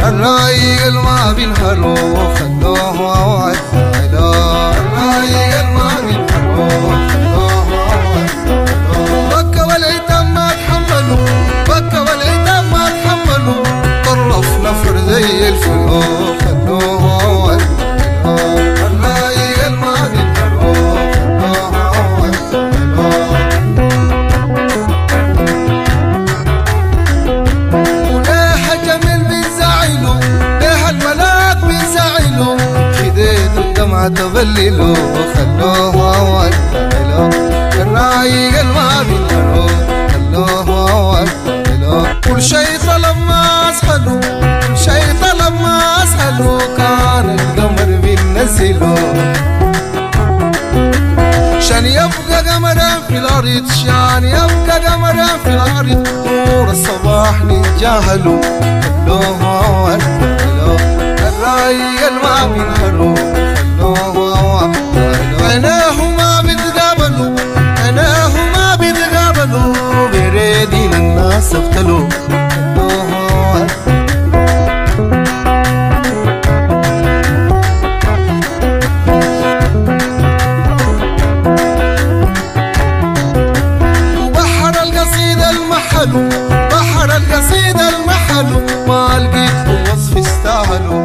الرايق الما بينهروا خلوه وعدنا الرايق الما بينهروا خلوه وعدنا بكى والايتام ما تحملوا بكى والايتام ما تحملوا طرف نفر زي الفلوس خلوه وعدنا الرايق الما بينهروا خلوه وعدنا وليه جميل بيزعلوا ليه الملاك بيزعلوا خديد الدمعة تبللوا خلوه وعدنا الرايق الما بينهروا خلوه وعدنا كل شي طلب ما اسهلوا كل شي طلب ما اسهلوا كان القمر بينزلوا شان يبقى قمرا في الارض شان يبقى قمرا في الارض نور الصباح نتجاهلوا خلوه وعدنا الرايق الما بينهروا خلوه وعدنا عيناهما بيتقابلوا عيناهما بيتقابلوا بريدين الناس اقتلوا خلوه وعدنا وبحر القصيدة المحلو بحر القصيدة المحلو ما لقيت وصف يستاهلوا